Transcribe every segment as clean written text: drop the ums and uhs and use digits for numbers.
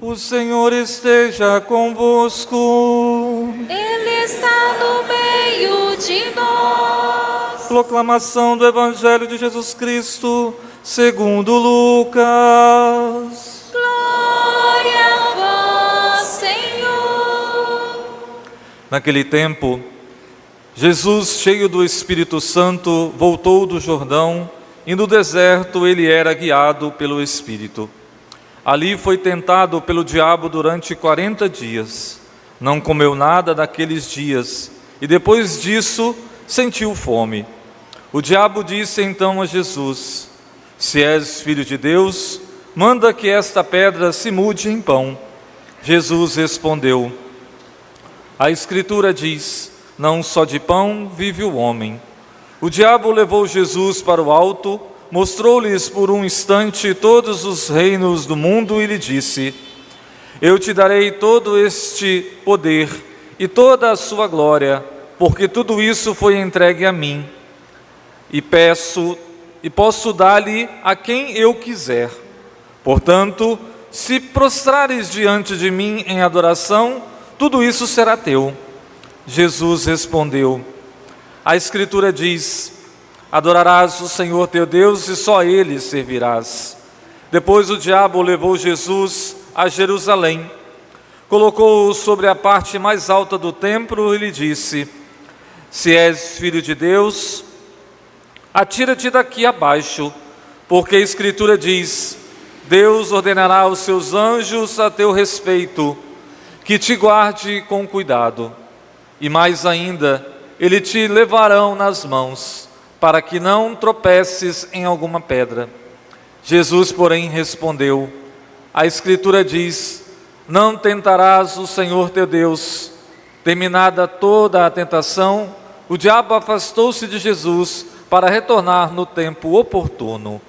O Senhor esteja convosco. Ele está no meio de nós. Proclamação do Evangelho de Jesus Cristo, segundo Lucas. Glória a vós, Senhor. Naquele tempo, Jesus, cheio do Espírito Santo, voltou do Jordão e no deserto ele era guiado pelo Espírito. Ali foi tentado pelo diabo durante 40 dias. Não comeu nada naqueles dias e depois disso sentiu fome. O diabo disse então a Jesus: Se és filho de Deus, manda que esta pedra se mude em pão. Jesus respondeu: A Escritura diz: Não só de pão vive o homem. O diabo levou Jesus para o alto, mostrou-lhes por um instante todos os reinos do mundo e lhe disse: Eu te darei todo este poder e toda a sua glória, porque tudo isso foi entregue a mim. E posso dar-lhe a quem eu quiser. Portanto, se prostrares diante de mim em adoração, tudo isso será teu. Jesus respondeu: A Escritura diz: Adorarás o Senhor teu Deus e só Ele servirás. Depois o diabo levou Jesus a Jerusalém, colocou-o sobre a parte mais alta do templo e lhe disse: Se és filho de Deus, atira-te daqui abaixo, porque a Escritura diz: Deus ordenará aos seus anjos a teu respeito, que te guarde com cuidado. E mais ainda, eles te levarão nas mãos, para que não tropeces em alguma pedra. Jesus, porém, respondeu: A Escritura diz: Não tentarás o Senhor teu Deus. Terminada toda a tentação, o diabo afastou-se de Jesus para retornar no tempo oportuno.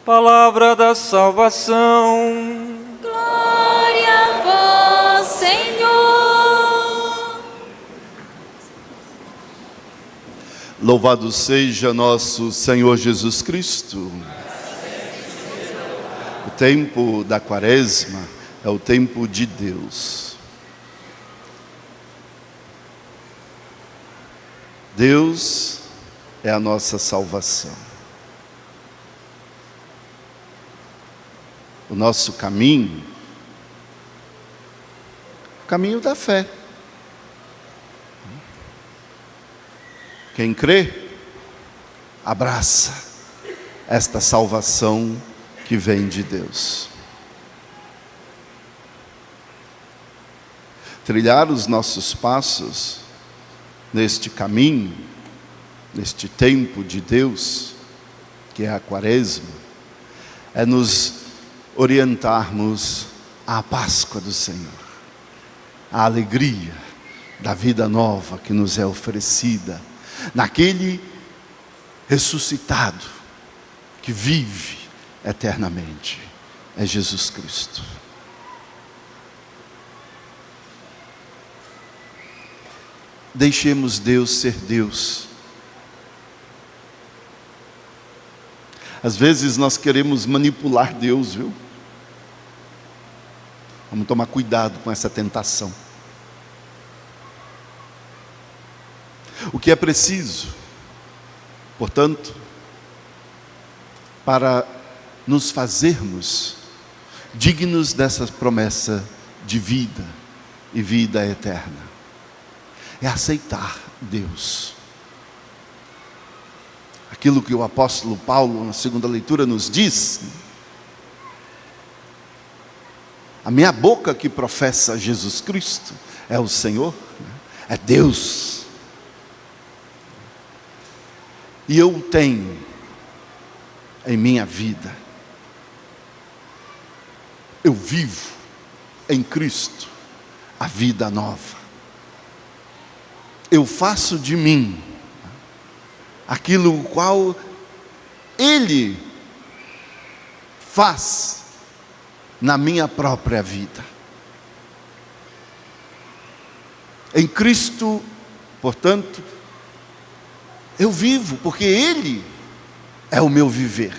Palavra da salvação. Glória a vós, Senhor. Louvado seja nosso Senhor Jesus Cristo. O tempo da Quaresma é o tempo de Deus. Deus é a nossa salvação. O nosso caminho, o caminho da fé. Quem crê, abraça esta salvação que vem de Deus. Trilhar os nossos passos neste caminho, neste tempo de Deus, que é a Quaresma, é nos orientarmos à Páscoa do Senhor, à alegria da vida nova que nos é oferecida, naquele ressuscitado que vive eternamente, é Jesus Cristo. Deixemos Deus ser Deus. Às vezes nós queremos manipular Deus, viu? Vamos tomar cuidado com essa tentação. O que é preciso, portanto, para nos fazermos dignos dessa promessa de vida e vida eterna, é aceitar Deus. Aquilo que o apóstolo Paulo, na segunda leitura, nos diz: a minha boca que professa Jesus Cristo é o Senhor, é Deus. E eu tenho em minha vida, eu vivo em Cristo a vida nova. Eu faço de mim aquilo o qual Ele faz na minha própria vida. Em Cristo, portanto, eu vivo, porque Ele é o meu viver.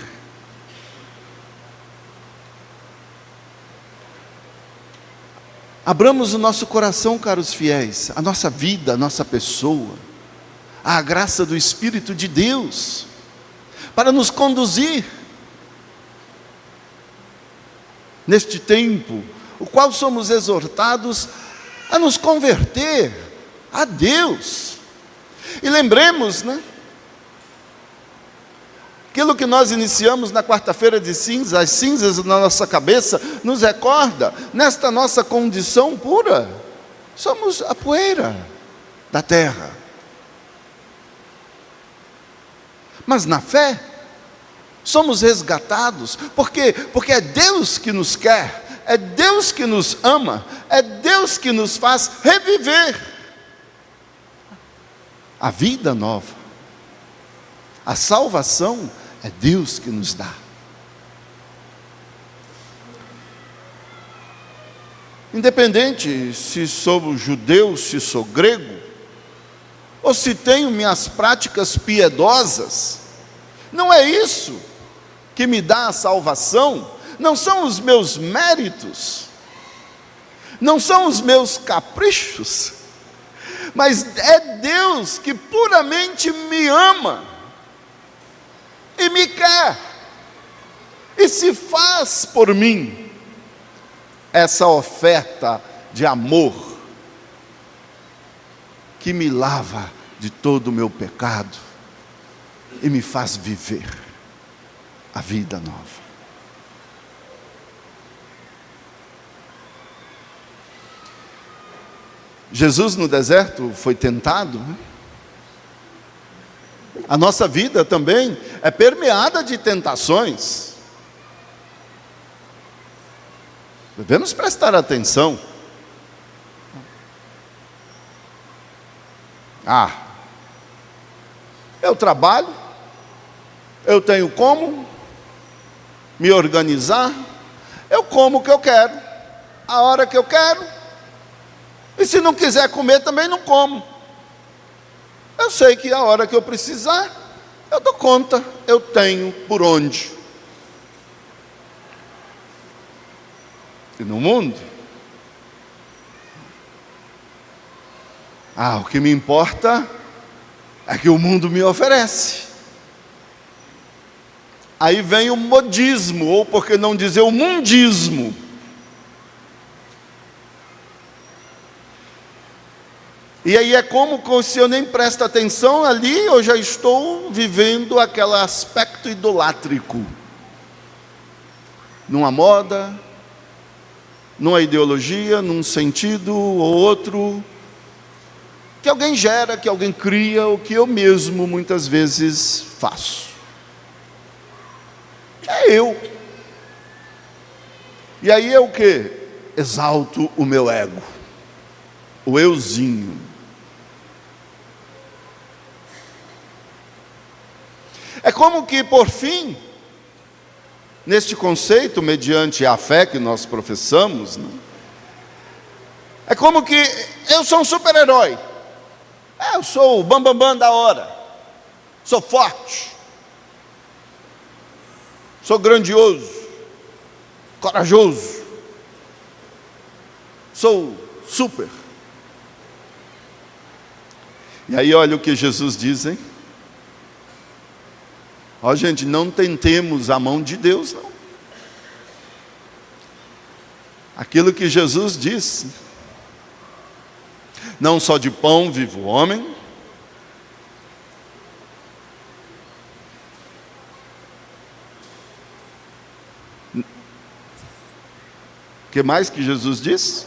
Abramos o nosso coração, caros fiéis, a nossa vida, a nossa pessoa, à graça do Espírito de Deus, para nos conduzir neste tempo, o qual somos exortados a nos converter a Deus. E lembremos, aquilo que nós iniciamos na quarta-feira de cinzas, as cinzas na nossa cabeça, nos recorda, nesta nossa condição pura, somos a poeira da terra. Mas na fé, somos resgatados, por quê? Porque é Deus que nos quer, é Deus que nos ama, é Deus que nos faz reviver a vida nova. A salvação é Deus que nos dá. Independente se sou judeu, se sou grego, ou se tenho minhas práticas piedosas, não é isso que me dá a salvação, não são os meus méritos, não são os meus caprichos, mas é Deus que puramente me ama, e me quer, e se faz por mim, essa oferta de amor, que me lava de todo o meu pecado, e me faz viver a vida nova. Jesus no deserto foi tentado, A nossa vida também é permeada de tentações. Devemos prestar atenção. Eu trabalho, eu tenho como me organizar, eu como o que eu quero, a hora que eu quero, e se não quiser comer também não como. Eu sei que a hora que eu precisar, eu dou conta, eu tenho por onde. E no mundo, o que me importa é que o mundo me oferece. Aí vem o modismo, ou por que não dizer o mundismo. E aí é como se eu nem presto atenção ali, eu já estou vivendo aquele aspecto idolátrico. Numa moda, numa ideologia, num sentido ou outro, que alguém gera, que alguém cria, ou que eu mesmo muitas vezes faço. É eu. E aí é o que? Exalto o meu ego, o euzinho. É como que, por fim, neste conceito, mediante a fé que nós professamos, é como que eu sou um super-herói. Eu sou o bambambam da hora. Sou forte. Sou grandioso. Corajoso. Sou super. E aí olha o que Jesus diz, hein? Gente, não tentemos a mão de Deus, não. Aquilo que Jesus disse: não só de pão vive o homem, que mais que Jesus disse?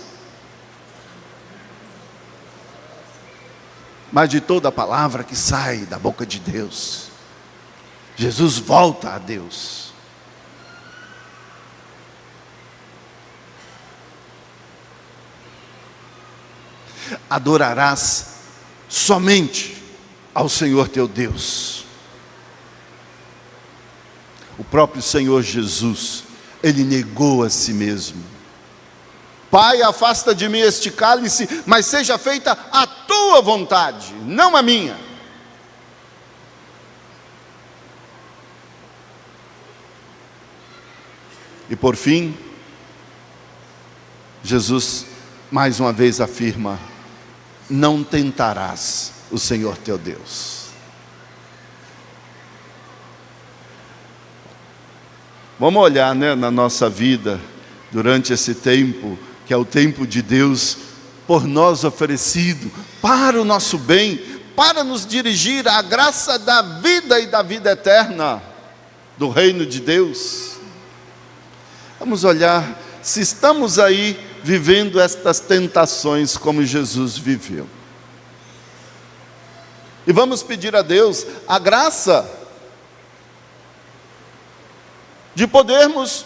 Mas de toda a palavra que sai da boca de Deus. Jesus volta a Deus. Adorarás somente ao Senhor teu Deus. O próprio Senhor Jesus, Ele negou a si mesmo. Pai, afasta de mim este cálice, mas seja feita a tua vontade, não a minha. E por fim, Jesus mais uma vez afirma: não tentarás o Senhor teu Deus. Vamos olhar, na nossa vida, durante esse tempo, que é o tempo de Deus, por nós oferecido, para o nosso bem, para nos dirigir à graça da vida e da vida eterna, do reino de Deus. Vamos olhar se estamos aí vivendo estas tentações como Jesus viveu. E vamos pedir a Deus a graça de podermos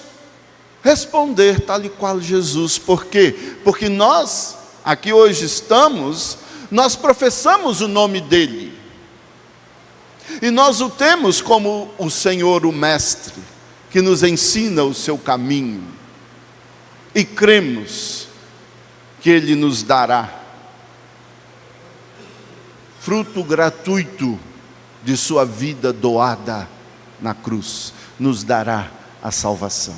responder tal e qual Jesus. Por quê? Porque nós, aqui hoje estamos, nós professamos o nome dEle. E nós o temos como o Senhor, o Mestre, que nos ensina o seu caminho. E cremos que Ele nos dará fruto gratuito de sua vida doada na cruz. Nos dará a salvação,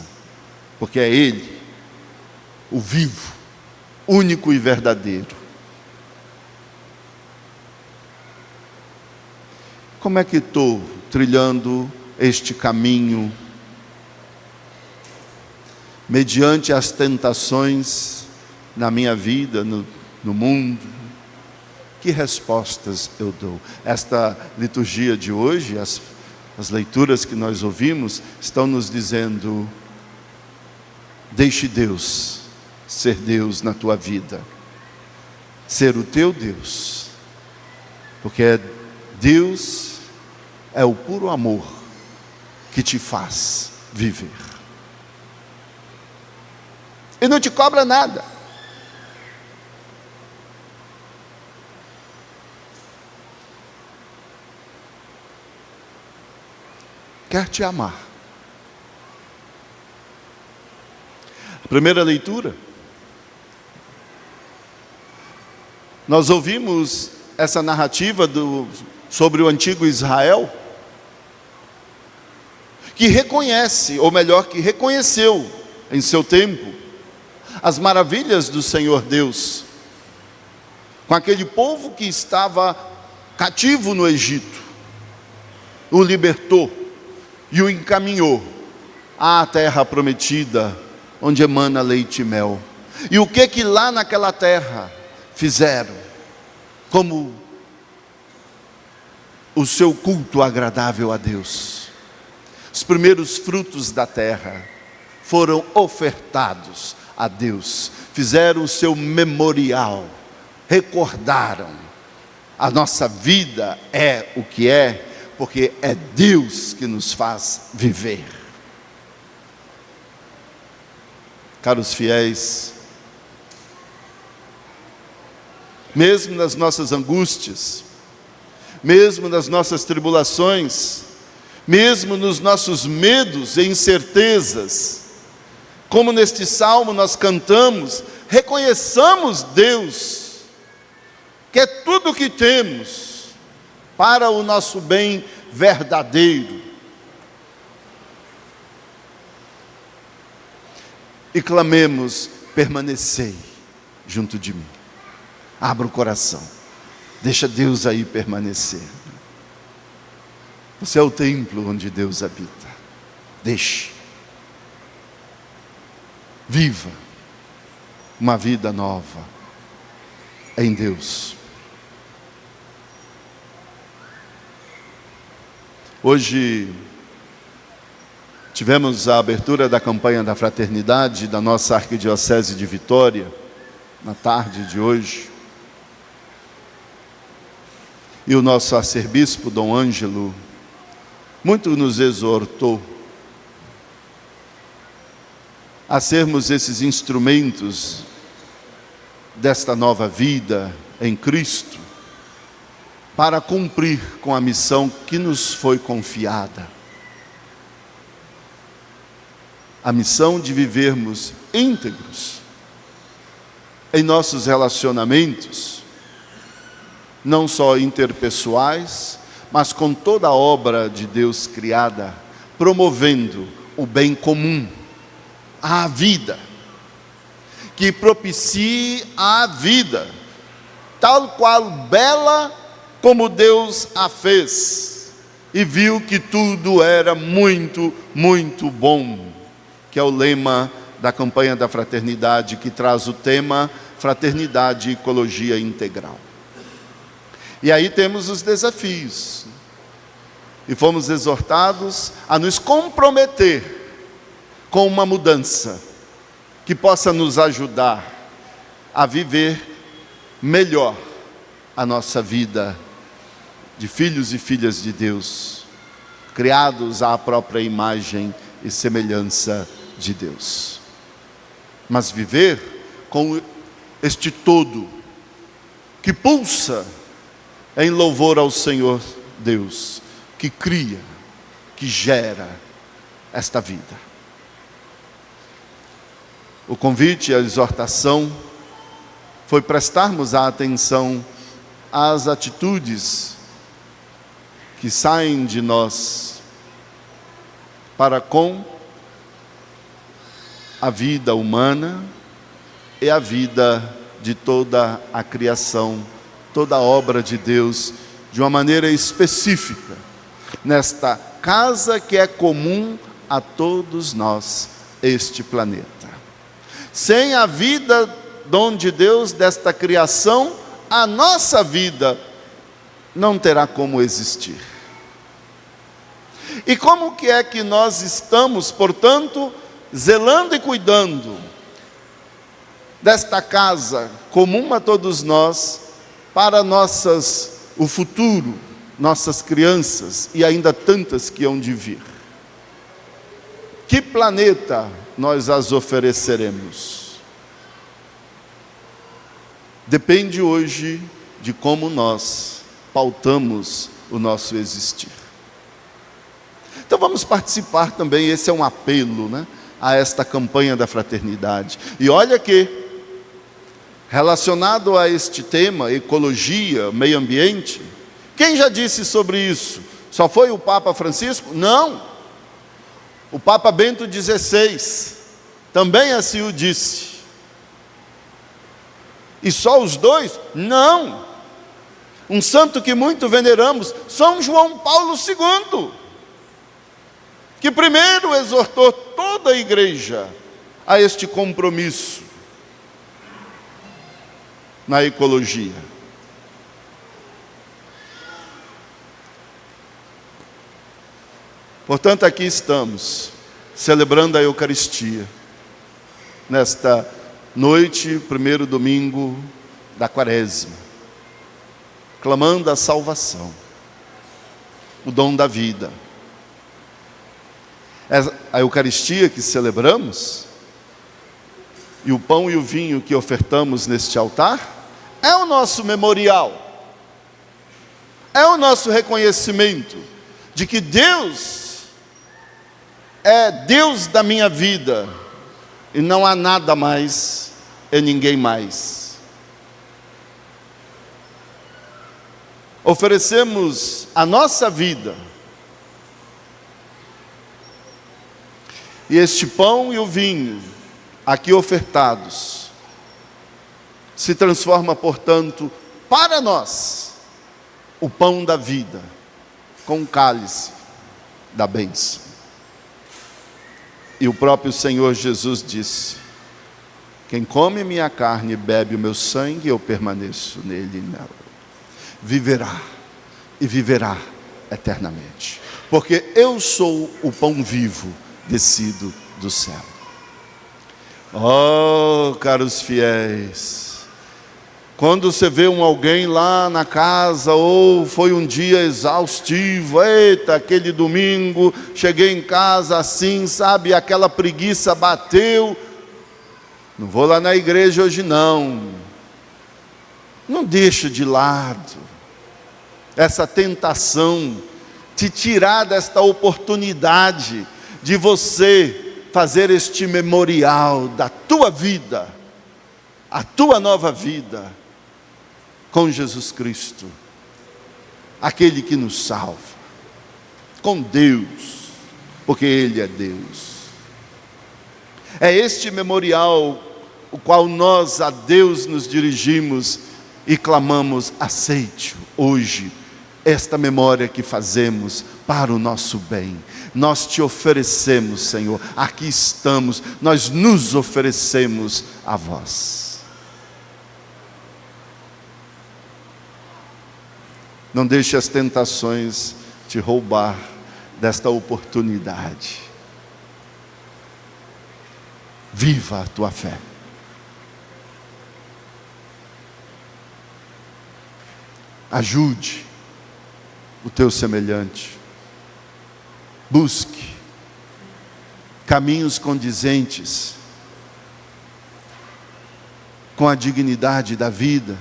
porque é Ele, o vivo, único e verdadeiro. Como é que estou trilhando este caminho, mediante as tentações na minha vida, no mundo? Que respostas eu dou? Esta liturgia de hoje, as leituras que nós ouvimos, estão nos dizendo: deixe Deus ser Deus na tua vida, ser o teu Deus, porque Deus é o puro amor que te faz viver, e não te cobra nada. Quer te amar. A primeira leitura, nós ouvimos essa narrativa sobre o antigo Israel, que reconhece, ou melhor, que reconheceu em seu tempo, as maravilhas do Senhor Deus, com aquele povo que estava cativo no Egito, o libertou e o encaminhou à terra prometida, onde emana leite e mel. E o que lá naquela terra fizeram, como o seu culto agradável a Deus? Os primeiros frutos da terra foram ofertados a Deus, fizeram o seu memorial, recordaram: a nossa vida é o que é, porque é Deus que nos faz viver. Caros fiéis, mesmo nas nossas angústias, mesmo nas nossas tribulações, mesmo nos nossos medos e incertezas, como neste salmo nós cantamos, reconheçamos Deus, que é tudo o que temos, para o nosso bem verdadeiro. E clamemos: permanecei junto de mim. Abra o coração, deixa Deus aí permanecer. Você é o templo onde Deus habita. Deixe. Viva uma vida nova em Deus. Hoje tivemos a abertura da campanha da fraternidade da nossa Arquidiocese de Vitória, na tarde de hoje. E o nosso arcebispo, Dom Ângelo, muito nos exortou a sermos esses instrumentos desta nova vida em Cristo, para cumprir com a missão que nos foi confiada. A missão de vivermos íntegros em nossos relacionamentos, não só interpessoais, mas com toda a obra de Deus criada, promovendo o bem comum, a vida. que propicie a vida, tal qual bela como Deus a fez, e viu que tudo era muito, muito bom, que é o lema da campanha da fraternidade, que traz o tema Fraternidade e Ecologia Integral. E aí temos os desafios, e fomos exortados a nos comprometer com uma mudança que possa nos ajudar a viver melhor a nossa vida de filhos e filhas de Deus, criados à própria imagem e semelhança de Deus. Mas viver com este todo que pulsa em louvor ao Senhor Deus, que cria, que gera esta vida. O convite e a exortação foi prestarmos a atenção às atitudes que saem de nós para com a vida humana e a vida de toda a criação, toda a obra de Deus, de uma maneira específica, nesta casa que é comum a todos nós, este planeta. Sem a vida, dom de Deus, desta criação, a nossa vida não terá como existir. E como que é que nós estamos, portanto, zelando e cuidando desta casa comum a todos nós, para o futuro, nossas crianças e ainda tantas que hão de vir? Que planeta nós as ofereceremos? Depende hoje de como nós pautamos o nosso existir. Então vamos participar também, esse é um apelo, a esta campanha da fraternidade. E olha que, relacionado a este tema, ecologia, meio ambiente, quem já disse sobre isso? Só foi o Papa Francisco? Não. O Papa Bento XVI também assim o disse. E só os dois? Não. Um santo que muito veneramos, São João Paulo II, que primeiro exortou toda a igreja a este compromisso na ecologia. Portanto, aqui estamos, celebrando a Eucaristia, nesta noite, primeiro domingo da Quaresma, clamando a salvação, o dom da vida. A Eucaristia que celebramos, e o pão e o vinho que ofertamos neste altar, é o nosso memorial, é o nosso reconhecimento de que Deus é Deus da minha vida, e não há nada mais e ninguém mais. Oferecemos a nossa vida, e este pão e o vinho aqui ofertados se transforma, portanto, para nós, o pão da vida, com o cálice da bênção. E o próprio Senhor Jesus disse: quem come minha carne e bebe o meu sangue, eu permaneço nele e nela, viverá e viverá eternamente, porque eu sou o pão vivo descido do céu. Oh, caros fiéis, quando você vê alguém lá na casa, ou foi um dia exaustivo, eita, aquele domingo, cheguei em casa assim, sabe, aquela preguiça bateu, não vou lá na igreja hoje não. Não deixa de lado essa tentação, te tirar desta oportunidade de você fazer este memorial da tua vida, a tua nova vida, com Jesus Cristo, aquele que nos salva, com Deus, porque Ele é Deus. É este memorial o qual nós a Deus nos dirigimos e clamamos: aceite hoje esta memória que fazemos para o nosso bem. Nós te oferecemos, Senhor, aqui estamos, nós nos oferecemos a vós. Não deixe as tentações te roubar desta oportunidade. Viva a tua fé. Ajude o teu semelhante. Busque caminhos condizentes com a dignidade da vida,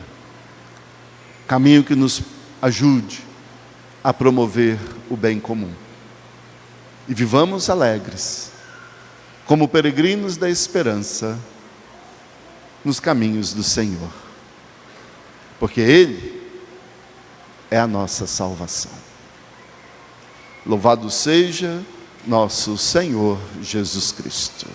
caminho que nos ajude a promover o bem comum. E vivamos alegres, como peregrinos da esperança, nos caminhos do Senhor, porque Ele é a nossa salvação. Louvado seja nosso Senhor Jesus Cristo.